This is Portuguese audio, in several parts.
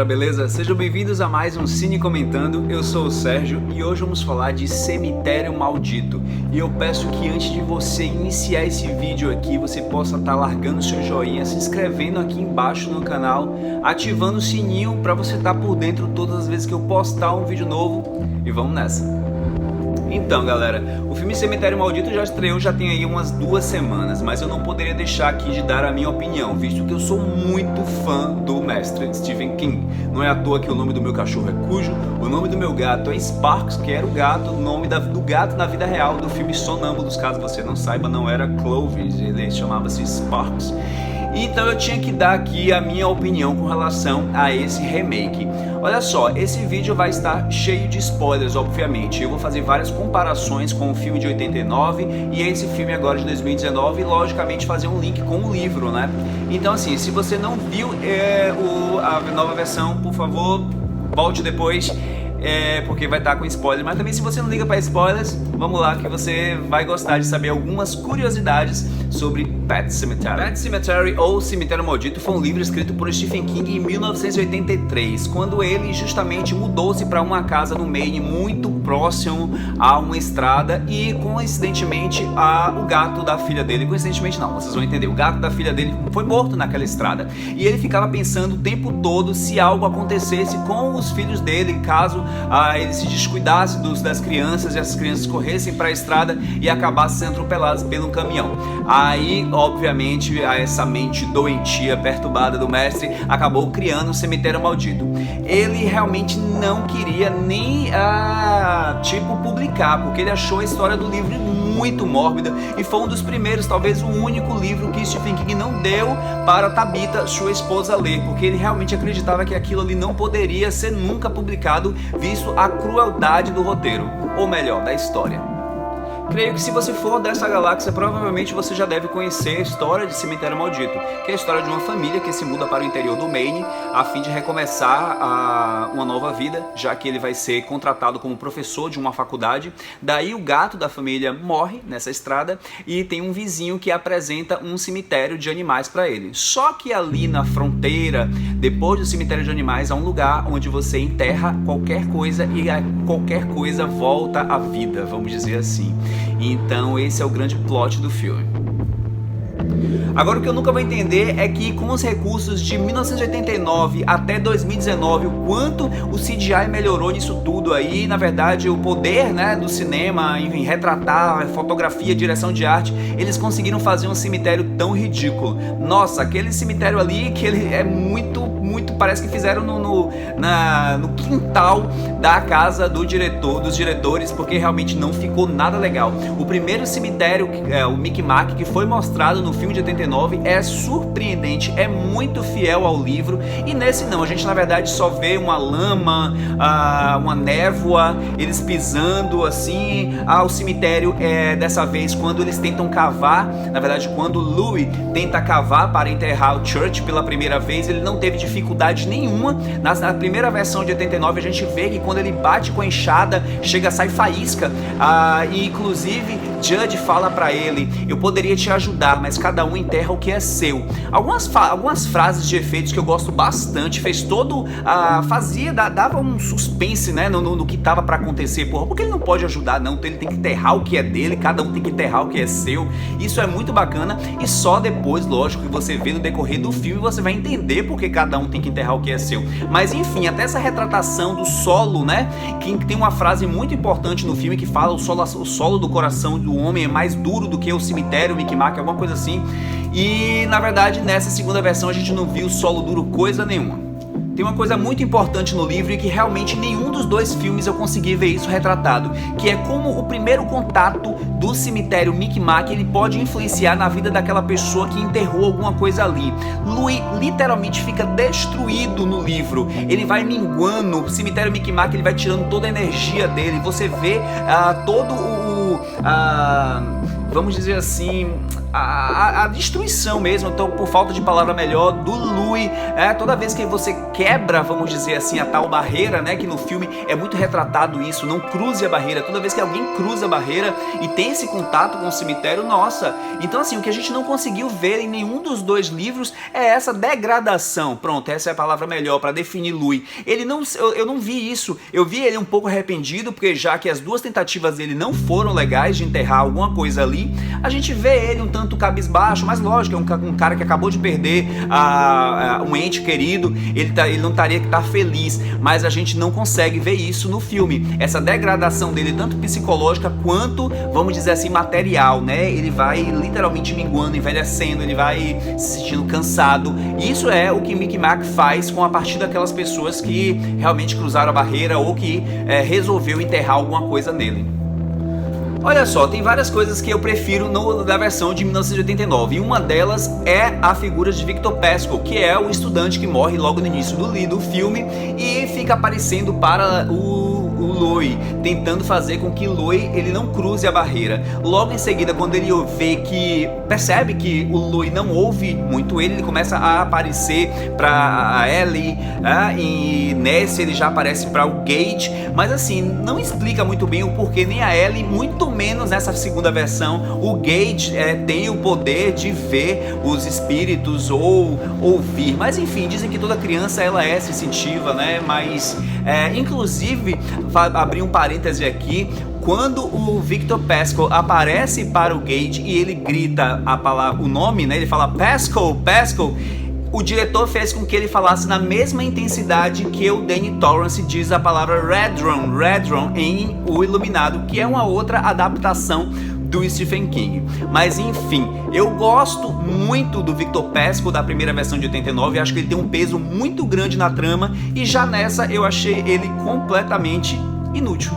galera, beleza? Sejam bem-vindos a mais um Cine Comentando. Eu sou o Sérgio e hoje vamos falar de Cemitério Maldito. E eu peço que antes de você iniciar esse vídeo aqui, você possa estar largando seu joinha, se inscrevendo aqui embaixo no canal, ativando o sininho para você estar por dentro todas as vezes que eu postar um vídeo novo. E vamos nessa! Então, galera, o filme Cemitério Maldito já estreou, já tem aí umas 2 semanas, mas eu não poderia deixar aqui de dar a minha opinião, visto que eu sou muito fã do mestre Stephen King. Não é à toa que o nome do meu cachorro é Cujo, o nome do meu gato é Sparks, que era o gato, o nome do gato na vida real do filme Sonâmbulos, caso você não saiba, não era Clovis, ele chamava-se Sparks. Então eu tinha que dar aqui a minha opinião com relação a esse remake. Olha só, esse vídeo vai estar cheio de spoilers, obviamente. Eu vou fazer várias comparações com o filme de 89 e esse filme agora de 2019 e logicamente fazer um link com o livro, né? Então assim, se você não viu a nova versão, por favor, volte depois. Porque vai estar com spoilers, mas também se você não liga para spoilers, vamos lá que você vai gostar de saber algumas curiosidades sobre Pet Sematary. Pet Sematary ou Cemitério Maldito foi um livro escrito por Stephen King em 1983, quando ele justamente mudou-se para uma casa no Maine muito próximo a uma estrada e coincidentemente o gato da filha dele, coincidentemente não, vocês vão entender, o gato da filha dele foi morto naquela estrada e ele ficava pensando o tempo todo se algo acontecesse com os filhos dele, caso ele se descuidasse das crianças e as crianças corressem para a estrada e acabassem sendo atropeladas pelo caminhão. Aí, obviamente, essa mente doentia, perturbada do mestre acabou criando um Cemitério Maldito. Ele realmente não queria nem publicar, porque ele achou a história do livro muito mórbida e foi um dos primeiros, talvez o único livro que Stephen King não deu para Tabitha, sua esposa, ler, porque ele realmente acreditava que aquilo ali não poderia ser nunca publicado, visto a crueldade do roteiro, ou melhor, da história. Creio que se você for dessa galáxia, provavelmente você já deve conhecer a história de Cemitério Maldito, que é a história de uma família que se muda para o interior do Maine a fim de recomeçar uma nova vida, já que ele vai ser contratado como professor de uma faculdade. Daí o gato da família morre nessa estrada e tem um vizinho que apresenta um cemitério de animais para ele. Só que ali na fronteira, depois do cemitério de animais, há um lugar onde você enterra qualquer coisa e qualquer coisa volta à vida, vamos dizer assim. Então esse é o grande plot do filme. Agora o que eu nunca vou entender é que com os recursos de 1989 até 2019, o quanto o CGI melhorou nisso tudo aí, na verdade o poder, né, do cinema em retratar, fotografia, direção de arte, eles conseguiram fazer um cemitério tão ridículo. Nossa, aquele cemitério ali que ele é muito, parece que fizeram no quintal da casa dos diretores, porque realmente não ficou nada legal. O primeiro cemitério, o Micmac, que foi mostrado no filme de 89, é surpreendente, é muito fiel ao livro, e nesse não, a gente na verdade só vê uma lama, uma névoa, eles pisando assim. O cemitério dessa vez, quando eles tentam cavar, na verdade quando Louis tenta cavar para enterrar o Church pela primeira vez, ele não teve dificuldade nenhuma. Na primeira versão de 89 a gente vê que quando ele bate com a enxada, chega a sair faísca, e inclusive Judge fala pra ele: eu poderia te ajudar, mas cada um enterra o que é seu. Algumas frases de efeitos que eu gosto bastante, dava um suspense, né, no que tava pra acontecer. Porra, porque ele não pode ajudar não, então ele tem que enterrar o que é dele, cada um tem que enterrar o que é seu. Isso é muito bacana e só depois, lógico, que você vê no decorrer do filme você vai entender porque cada um tem que enterrar o que é seu. Mas enfim, até essa retratação do solo, né, que tem uma frase muito importante no filme que fala o solo do coração do homem é mais duro do que o cemitério, o Micmac, alguma coisa assim. E na verdade nessa segunda versão a gente não viu solo duro coisa nenhuma. Tem uma coisa muito importante no livro e que realmente nenhum dos dois filmes eu consegui ver isso retratado, que é como o primeiro contato do cemitério Micmac ele pode influenciar na vida daquela pessoa que enterrou alguma coisa ali. Louis literalmente fica destruído no livro, ele vai minguando, o cemitério Micmac ele vai tirando toda a energia dele, você vê todo vamos dizer assim, a destruição mesmo, então, por falta de palavra melhor, do Louis. Toda vez que você quebra, vamos dizer assim, a tal barreira, né, que no filme é muito retratado isso, não cruze a barreira. Toda vez que alguém cruza a barreira e tem esse contato com o cemitério, nossa. Então assim, o que a gente não conseguiu ver em nenhum dos dois livros é essa degradação. Pronto, essa é a palavra melhor para definir Louis. Eu não vi isso. Eu vi ele um pouco arrependido, porque já que as duas tentativas dele não foram legais de enterrar alguma coisa ali, a gente vê ele um tanto cabisbaixo, mas lógico, é um cara que acabou de perder um ente querido, ele não estaria que estar feliz, mas a gente não consegue ver isso no filme, essa degradação dele, tanto psicológica quanto, vamos dizer assim, material, né? Ele vai literalmente minguando, envelhecendo, ele vai se sentindo cansado. Isso é o que Mickey Mack faz com a partir daquelas pessoas que realmente cruzaram a barreira ou que resolveu enterrar alguma coisa nele. Olha só, tem várias coisas que eu prefiro da versão de 1989, e uma delas é a figura de Victor Pascoe, que é o estudante que morre logo no início do filme e fica aparecendo para o Louis, tentando fazer com que Louis ele não cruze a barreira. Logo em seguida, quando ele percebe que o Louis não ouve muito ele começa a aparecer para a Ellie, e nesse ele já aparece para o Gage, mas assim, não explica muito bem o porquê, nem a Ellie, muito menos nessa segunda versão. O Gage tem o poder de ver os espíritos ou ouvir, mas enfim, dizem que toda criança ela é sensitiva, né? Mas inclusive, abrir um parêntese aqui, quando o Victor Pascoe aparece para o Gage e ele grita o nome, né? Ele fala Pascoe, o diretor fez com que ele falasse na mesma intensidade que o Danny Torrance diz a palavra Redrum em O Iluminado, que é uma outra adaptação do Stephen King. Mas enfim, eu gosto muito do Victor Pascoe da primeira versão de 89, acho que ele tem um peso muito grande na trama, e já nessa eu achei ele completamente inútil.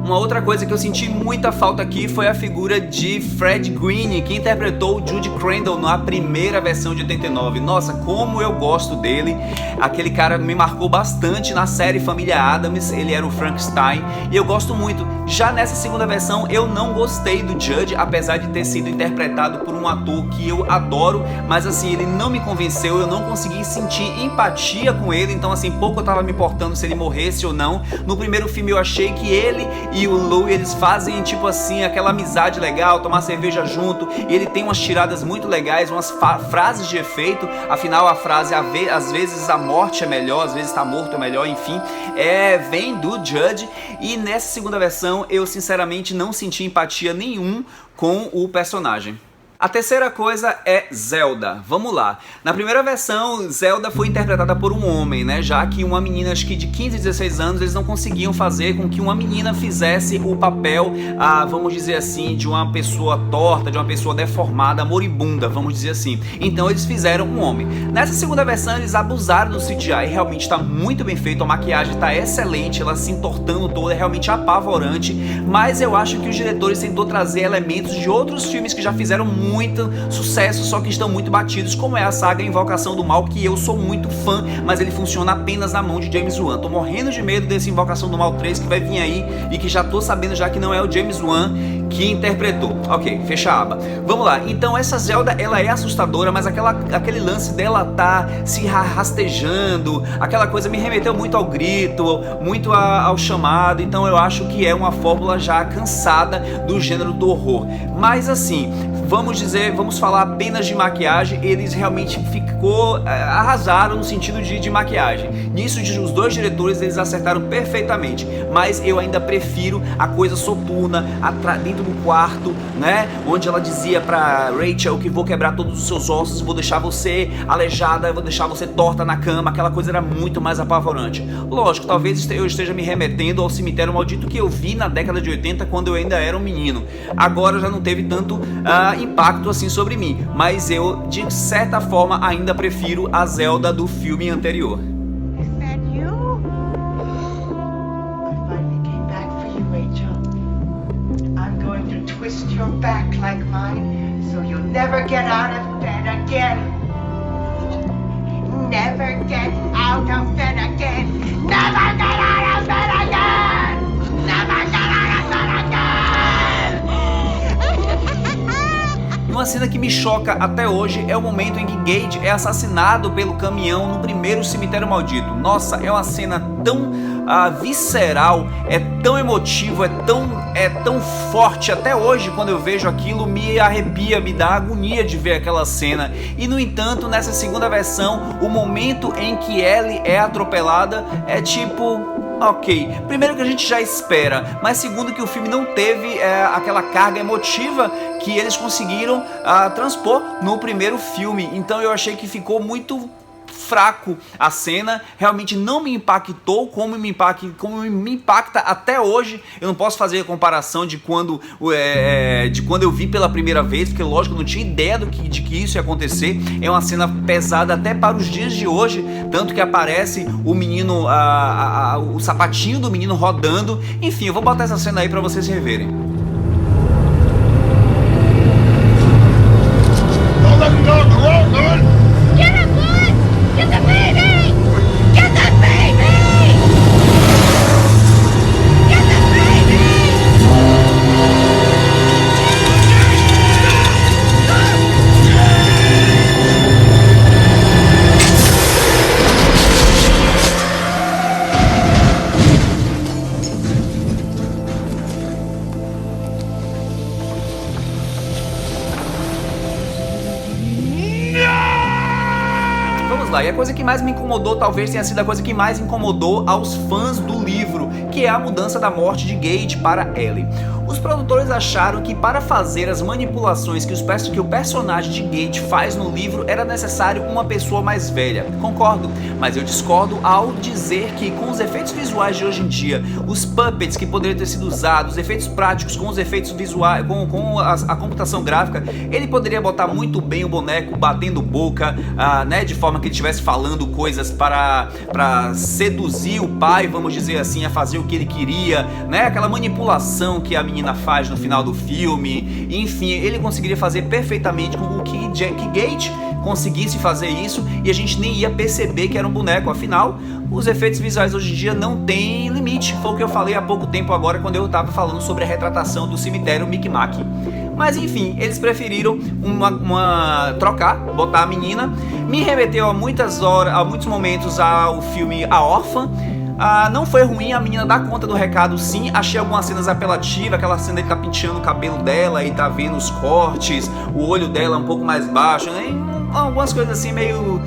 Uma outra coisa que eu senti muita falta aqui foi a figura de Fred Green, que interpretou o Judy Crandall na primeira versão de 89. Nossa, como eu gosto dele. Aquele cara me marcou bastante na série Família Addams, ele era o Frankenstein, e eu gosto muito. Já nessa segunda versão eu não gostei do Judge, apesar de ter sido interpretado por um ator que eu adoro, mas assim, ele não me convenceu, eu não consegui sentir empatia com ele, então assim, pouco eu tava me importando se ele morresse ou não. No primeiro filme eu achei que ele e o Louis, eles fazem tipo assim, aquela amizade legal, tomar cerveja junto, e ele tem umas tiradas muito legais, umas frases de efeito, afinal a frase às vezes a morte é melhor, às vezes tá morto é melhor, enfim, vem do Judge. E nessa segunda versão eu sinceramente não senti empatia nenhum com o personagem. A terceira coisa é Zelda. Vamos lá. Na primeira versão, Zelda foi interpretada por um homem, né? Já que uma menina, acho que de 15, 16 anos, eles não conseguiam fazer com que uma menina fizesse o papel, vamos dizer assim, de uma pessoa torta, de uma pessoa deformada, moribunda, vamos dizer assim. Então eles fizeram um homem. Nessa segunda versão, eles abusaram do CGI, realmente está muito bem feito, a maquiagem está excelente, ela se entortando toda, é realmente apavorante, mas eu acho que os diretores tentou trazer elementos de outros filmes que já fizeram muito sucesso, só que estão muito batidos, como é a saga Invocação do Mal, que eu sou muito fã, mas ele funciona apenas na mão de James Wan. Tô morrendo de medo desse Invocação do Mal 3 que vai vir aí, e que já tô sabendo já que não é o James Wan que interpretou. Ok, fecha a aba. Vamos lá, então essa Zelda, ela é assustadora, mas aquele lance dela tá se rastejando, aquela coisa me remeteu muito ao grito, muito ao chamado, então eu acho que é uma fórmula já cansada do gênero do horror. Mas assim, vamos falar apenas de maquiagem, eles realmente arrasaram no sentido de maquiagem. Nisso, os dois diretores, eles acertaram perfeitamente, mas eu ainda prefiro a coisa soturna, dentro do quarto, né, onde ela dizia pra Rachel que vou quebrar todos os seus ossos, vou deixar você aleijada, vou deixar você torta na cama, aquela coisa era muito mais apavorante. Lógico, talvez eu esteja me remetendo ao Cemitério Maldito que eu vi na década de 80, quando eu ainda era um menino. Agora já não teve tanto impacto assim sobre mim, mas eu, de certa forma, ainda prefiro a Zelda do filme anterior. Twist your back like mine, so you'll never get out of bed again. Never get out of bed again. Never get out of bed again. Never get out of bed again. Numa cena que me choca até hoje é o momento em que Gage é assassinado pelo caminhão no primeiro cemitério maldito. Nossa, é uma cena tão visceral, é tão emotivo, é tão forte. Até hoje, quando eu vejo aquilo, me arrepia, me dá agonia de ver aquela cena. E no entanto, nessa segunda versão, o momento em que Ellie é atropelada é tipo... ok, primeiro que a gente já espera, mas segundo que o filme não teve aquela carga emotiva que eles conseguiram transpor no primeiro filme. Então eu achei que ficou muito fraco a cena, realmente não me impactou como me impacta até hoje. Eu não posso fazer a comparação de quando eu vi pela primeira vez, porque lógico eu não tinha ideia de que isso ia acontecer. É uma cena pesada até para os dias de hoje, tanto que aparece o menino, o sapatinho do menino rodando. Enfim, eu vou botar essa cena aí para vocês reverem. Don't let him go on the road, man! Get him, Bud! Get the baby! Get the baby! Get the Vamos lá, e a coisa que mais me incomodou talvez tenha sido a coisa que mais incomodou aos fãs do livro, que é a mudança da morte de Gage para Ellie. Os produtores acharam que para fazer as manipulações que o personagem de Gage faz no livro era necessário uma pessoa mais velha. Concordo, mas eu discordo ao dizer que com os efeitos visuais de hoje em dia, os puppets que poderiam ter sido usados, os efeitos práticos com os efeitos visuais, com a computação gráfica, ele poderia botar muito bem o boneco batendo boca, né, de forma que ele estivesse falando coisas para seduzir o pai, vamos dizer assim, a fazer o que ele queria, né, aquela manipulação que a menina faz no final do filme. Enfim, ele conseguiria fazer perfeitamente com que Gage conseguisse fazer isso e a gente nem ia perceber que era um boneco. Afinal, os efeitos visuais hoje em dia não tem limite. Foi o que eu falei há pouco tempo agora quando eu estava falando sobre a retratação do cemitério Micmac. Mas enfim, eles preferiram trocar, botar a menina. Me remeteu a muitos momentos ao filme A Órfã. Não foi ruim, a menina dá conta do recado sim. Achei algumas cenas apelativas, aquela cena de tá penteando o cabelo dela e tá vendo os cortes, o olho dela um pouco mais baixo, né? Algumas coisas assim meio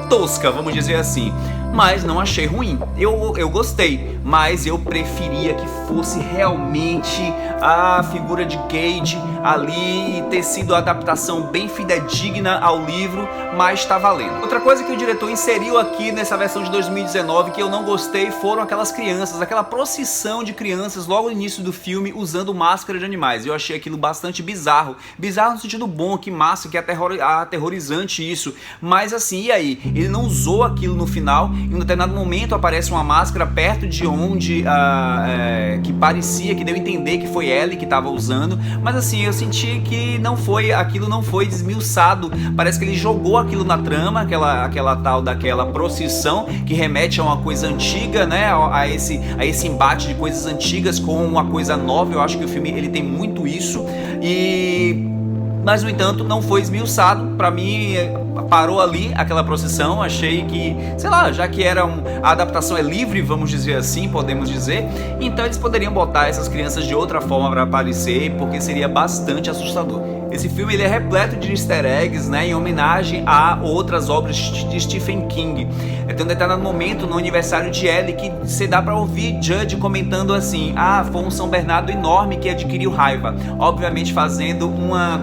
tosca, vamos dizer assim. Mas não achei ruim, eu gostei, mas eu preferia que fosse realmente a figura de Gage ali e ter sido a adaptação bem fidedigna ao livro, mas tá valendo. Outra coisa que o diretor inseriu aqui nessa versão de 2019 que eu não gostei foram aquelas crianças, aquela procissão de crianças logo no início do filme usando máscara de animais. Eu achei aquilo bastante bizarro no sentido bom, que massa, que é aterrorizante isso, mas assim, e aí? Ele não usou aquilo no final. Em um determinado momento aparece uma máscara perto de onde que parecia, que deu a entender que foi Ellie que estava usando, mas assim, eu senti que aquilo não foi desmiuçado. Parece que ele jogou aquilo na trama, aquela tal daquela procissão que remete a uma coisa antiga, né, a esse embate de coisas antigas com uma coisa nova. Eu acho que o filme ele tem muito isso, mas no entanto não foi esmiuçado. Pra mim parou ali aquela procissão. Achei que, sei lá, já que a adaptação é livre, vamos dizer assim, podemos dizer, então eles poderiam botar essas crianças de outra forma para aparecer, porque seria bastante assustador. Esse filme ele é repleto de easter eggs, né, em homenagem a outras obras de Stephen King. Tem um determinado momento no aniversário de Ellie que você dá pra ouvir Judge comentando assim: foi um São Bernardo enorme que adquiriu raiva, obviamente fazendo uma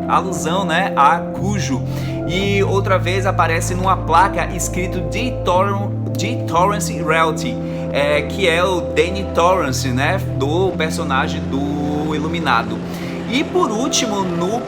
alusão, né, a Cujo. E outra vez aparece numa placa escrito D. Torrance Realty, que é o Danny Torrance, né, do personagem do Iluminado. E por último, no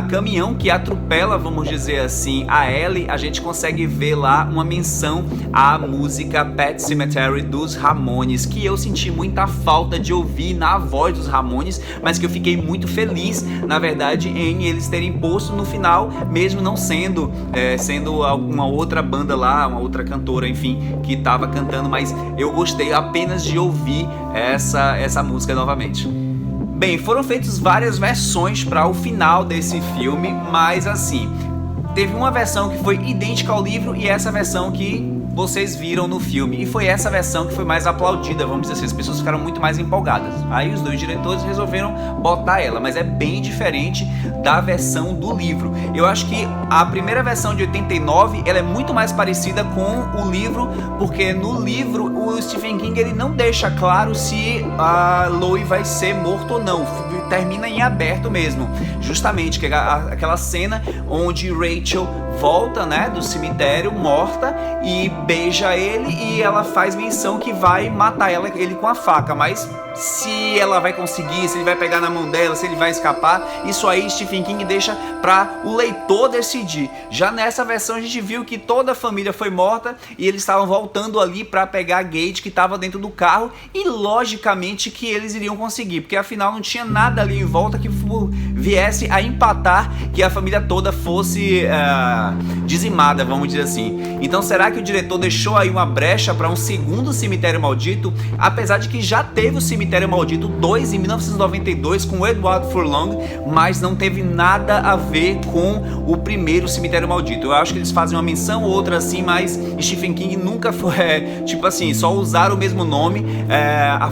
caminhão que atropela, vamos dizer assim, a Ellie, a gente consegue ver lá uma menção à música Pet Sematary dos Ramones, que eu senti muita falta de ouvir na voz dos Ramones, mas que eu fiquei muito feliz, na verdade, em eles terem posto no final, mesmo não sendo alguma outra banda lá, uma outra cantora, enfim, que estava cantando, mas eu gostei apenas de ouvir essa música novamente. Bem, foram feitas várias versões para o final desse filme, mas assim, teve uma versão que foi idêntica ao livro e essa versão que vocês viram no filme, e foi essa versão que foi mais aplaudida, vamos dizer assim, as pessoas ficaram muito mais empolgadas. Aí os dois diretores resolveram botar ela, mas é bem diferente da versão do livro. Eu acho que a primeira versão de 89, ela é muito mais parecida com o livro, porque no livro o Stephen King ele não deixa claro se a Louie vai ser morta ou não, termina em aberto mesmo, justamente que é aquela cena onde Rachel volta, né, do cemitério morta e beija ele, e ela faz menção que vai matar ele com a faca, mas se ela vai conseguir, se ele vai pegar na mão dela, se ele vai escapar, isso aí Stephen King deixa para o leitor decidir. Já nessa versão a gente viu que toda a família foi morta e eles estavam voltando ali para pegar a Gage que estava dentro do carro, e logicamente que eles iriam conseguir, porque afinal não tinha nada ali em volta que viesse a empatar que a família toda fosse dizimada, vamos dizer assim. Então será que o diretor deixou aí uma brecha para um segundo Cemitério Maldito, apesar de que já teve o Cemitério Maldito 2 em 1992 com Edward Furlong, mas não teve nada a ver com o primeiro Cemitério Maldito. Eu acho que eles fazem uma menção ou outra assim, mas Stephen King nunca foi, tipo assim, só usaram o mesmo nome,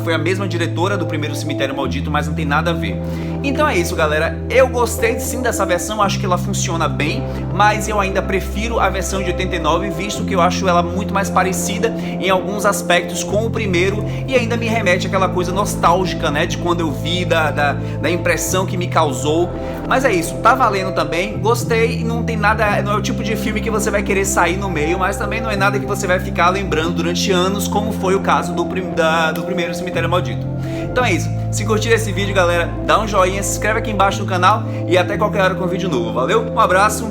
foi a mesma diretora do primeiro Cemitério Maldito, mas não tem nada a ver. Então é isso, galera, eu gostei sim dessa versão, acho que ela funciona bem, mas eu ainda prefiro a versão de 89, visto que eu acho ela muito mais parecida em alguns aspectos com o primeiro, e ainda me remete àquela coisa nostálgica, né, de quando eu vi, da impressão que me causou. Mas é isso, tá valendo também, gostei, não tem nada, não é o tipo de filme que você vai querer sair no meio, mas também não é nada que você vai ficar lembrando durante anos, como foi o caso do primeiro Cemitério Maldito. Então é isso, se curtir esse vídeo, galera, dá um joinha, se inscreve aqui embaixo no canal e até qualquer hora com um vídeo novo. Valeu, um abraço